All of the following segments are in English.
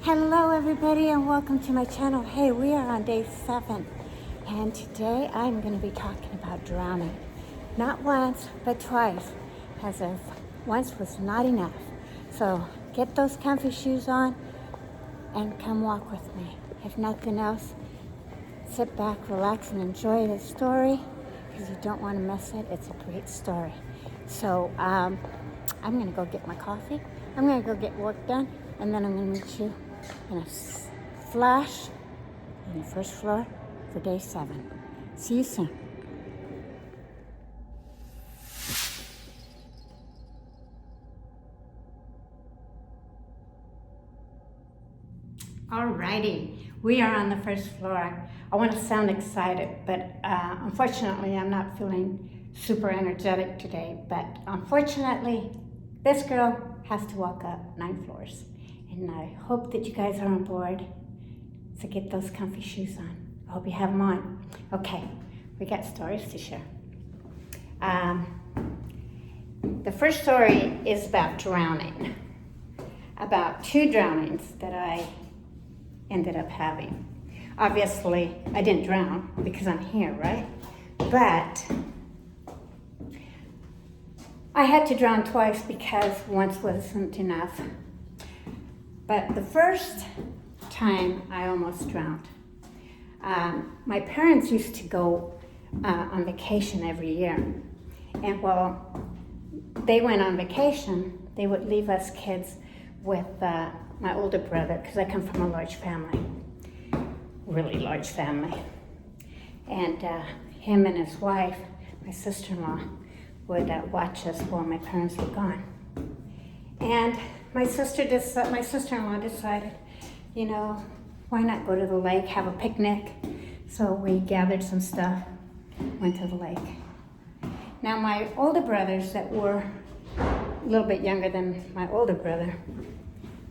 Hello everybody and welcome to my channel. Hey, we are on day 7 and today I'm going to be talking about drowning. Not once, but twice, as if once was not enough. So get those comfy shoes on and come walk with me. If nothing else, sit back, relax, and enjoy the story because you don't want to miss it. It's a great story. So I'm going to go get my coffee. I'm going to go get work done, and then I'm going to meet you in a flash on the first floor for day 7. See you soon. Alrighty, we are on the first floor. I want to sound excited, but unfortunately I'm not feeling super energetic today. But unfortunately, this girl has to walk up 9 floors. And I hope that you guys are on board. So get those comfy shoes on. I hope you have them on. Okay, we got stories to share. The first story is about drowning. About 2 drownings that I ended up having. Obviously, I didn't drown because I'm here, right? But I had to drown twice because once wasn't enough. But the first time I almost drowned. My parents used to go on vacation every year. And while they went on vacation, they would leave us kids with my older brother, because I come from a large family, really large family. And him and his wife, my sister-in-law, would watch us while my parents were gone. And my sister-in-law decided, you know, why not go to the lake, have a picnic? So we gathered some stuff, went to the lake. Now my older brothers that were a little bit younger than my older brother,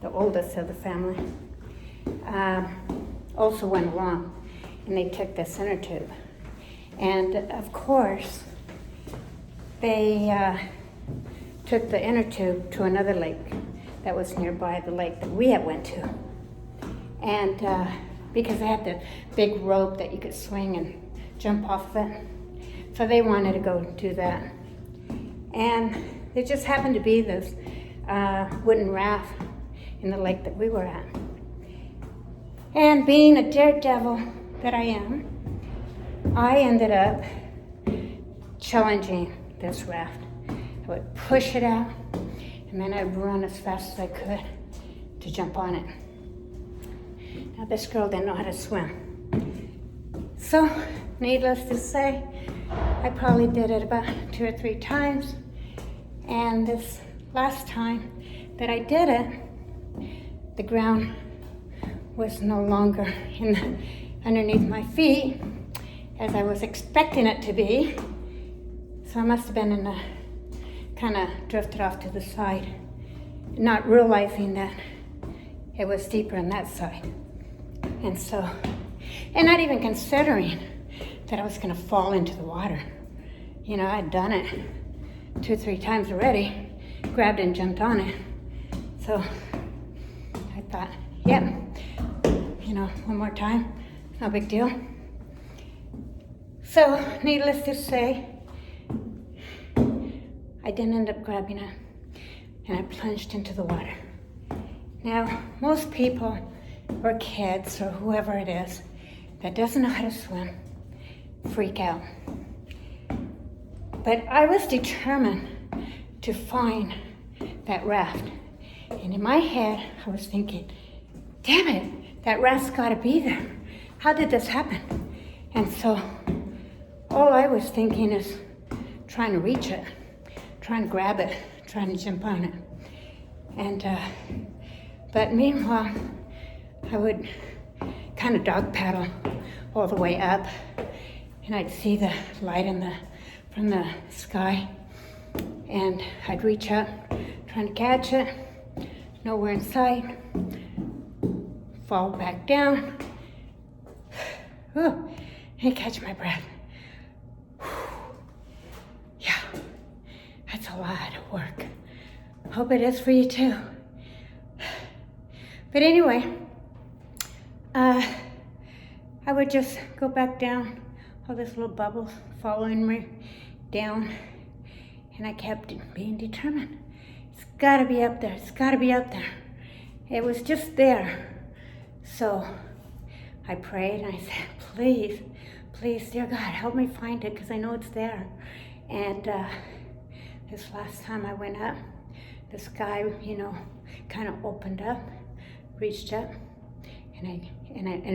the oldest of the family, also went along, and they took this inner tube. And of course, they took the inner tube to another lake that was nearby the lake that we had went to. And because they had the big rope that you could swing and jump off of it, so they wanted to go do that. And it just happened to be this wooden raft in the lake that we were at. And being a daredevil that I am, I ended up challenging this raft. I would push it out, and then I'd run as fast as I could to jump on it. Now this girl didn't know how to swim. So, needless to say, I probably did it about 2 or 3 times. And this last time that I did it, the ground was no longer underneath my feet as I was expecting it to be. So I must have been in a kind of drifted off to the side, not realizing that it was deeper on that side. And so, and not even considering that I was going to fall into the water. You know, I'd done it 2 or 3 times already, grabbed and jumped on it. So I thought, yep, you know, one more time, no big deal. So needless to say, I didn't end up grabbing it, and I plunged into the water. Now, most people, or kids, or whoever it is, that doesn't know how to swim, freak out. But I was determined to find that raft. And in my head, I was thinking, damn it, that raft's gotta be there. How did this happen? And so, all I was thinking is trying to reach it, trying to grab it, trying to jump on it. And, but meanwhile, I would kind of dog paddle all the way up, and I'd see the light from the sky, and I'd reach up, trying to catch it, nowhere in sight, fall back down, and catch my breath. Yeah, that's a lot of work. Hope it is for you too. But anyway, I would just go back down, all this little bubbles following me down, and I kept being determined. It's gotta be up there, it's gotta be up there. It was just there. So I prayed and I said, please, please, dear God, help me find it, because I know it's there. And this last time I went up, the sky, kind of opened up, reached up, and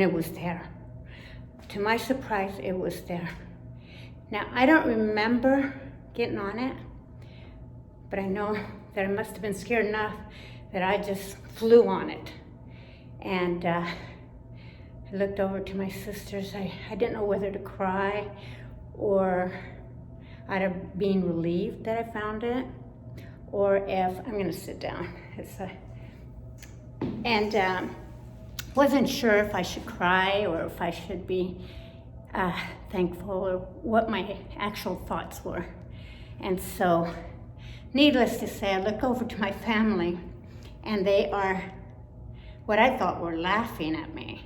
it was there. To my surprise, it was there. Now, I don't remember getting on it, but I know that I must have been scared enough that I just flew on it. And I looked over to my sisters. I didn't know whether to cry or out of being relieved that I found it, or if I'm gonna sit down. Wasn't sure if I should cry or if I should be thankful, or what my actual thoughts were. And so, needless to say, I look over to my family, and they are what I thought were laughing at me.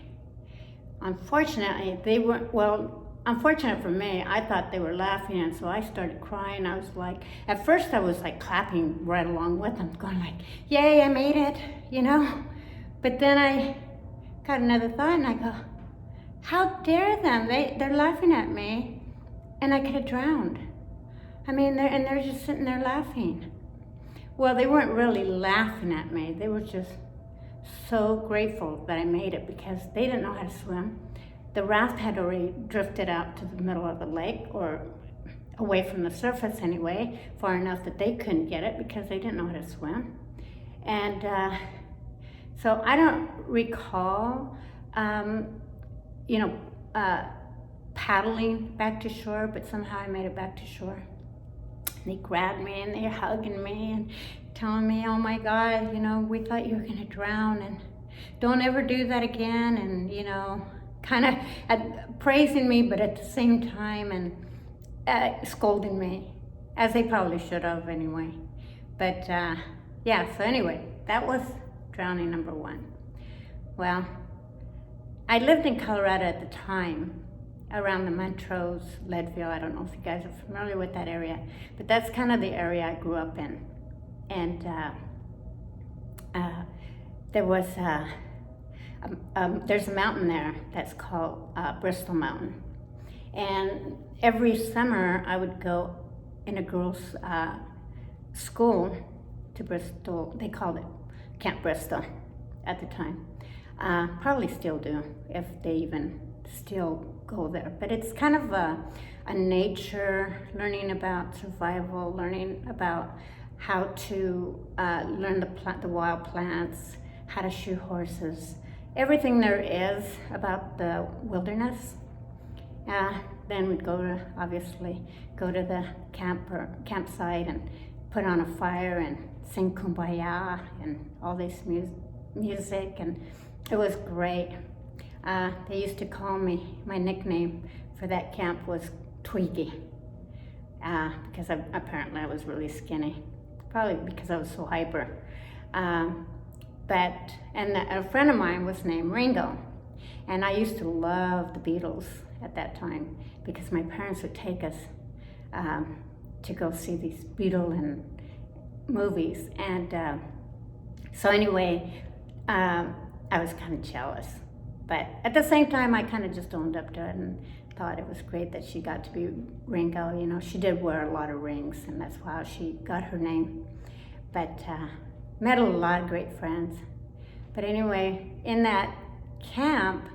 Unfortunately, they weren't. Well, unfortunate for me, I thought they were laughing, and so I started crying. I was like, at first I was like clapping right along with them, going like, yay, I made it, But then I got another thought, and I go, how dare them? They're laughing at me, and I could have drowned. I mean, they're just sitting there laughing. Well, they weren't really laughing at me. They were just so grateful that I made it, because they didn't know how to swim. The raft had already drifted out to the middle of the lake, or away from the surface anyway, far enough that they couldn't get it because they didn't know how to swim. And so I don't recall, paddling back to shore, but somehow I made it back to shore. They grabbed me and they're hugging me and telling me, oh my God, we thought you were gonna drown, and don't ever do that again, and kind of praising me, but at the same time, and scolding me, as they probably should have anyway. But so anyway, that was drowning number one. Well, I lived in Colorado at the time, around the Montrose, Leadville. I don't know if you guys are familiar with that area, but that's kind of the area I grew up in. And there was there's a mountain there that's called Bristol Mountain. And every summer I would go in a girls' school to Bristol. They called it Camp Bristol at the time. Probably still do, if they even still go there. But it's kind of a nature, learning about survival, learning about how to learn the wild plants, how to shoe horses, everything there is about the wilderness. Then we'd obviously go to the campsite and put on a fire and sing Kumbaya and all this music, and it was great. They used to call me, my nickname for that camp was Twiggy, because apparently I was really skinny, probably because I was so hyper. And a friend of mine was named Ringo, and I used to love the Beatles at that time, because my parents would take us to go see these Beatle movies. And so anyway, I was kind of jealous. But at the same time, I kind of just owned up to it and thought it was great that she got to be Ringo. She did wear a lot of rings, and that's how she got her name. But met a lot of great friends. But anyway, in that camp,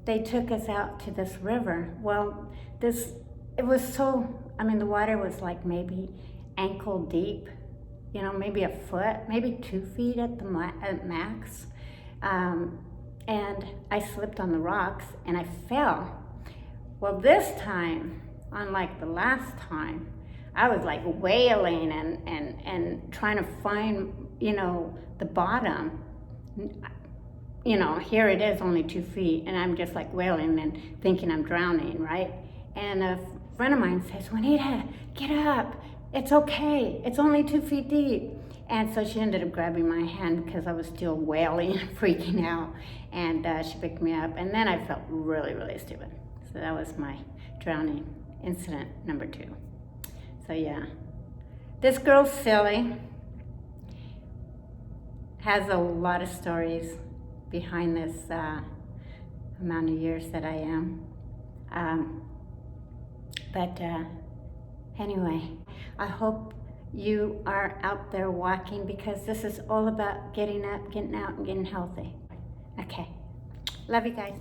they took us out to this river. Well, it was the water was like maybe ankle deep, maybe a foot, maybe 2 feet at max. And I slipped on the rocks and I fell. Well, this time, unlike the last time, I was like wailing and trying to find, the bottom. Here it is, only 2 feet, and I'm just like wailing and thinking I'm drowning, right? And a friend of mine says, Juanita, get up. It's okay. It's only 2 feet deep. And so she ended up grabbing my hand because I was still wailing and freaking out. And she picked me up. And then I felt really, really stupid. So that was my drowning incident number 2. So yeah, this girl's silly. Has a lot of stories behind this amount of years that I am. Anyway, I hope you are out there walking, because this is all about getting up, getting out, and getting healthy. Okay, love you guys.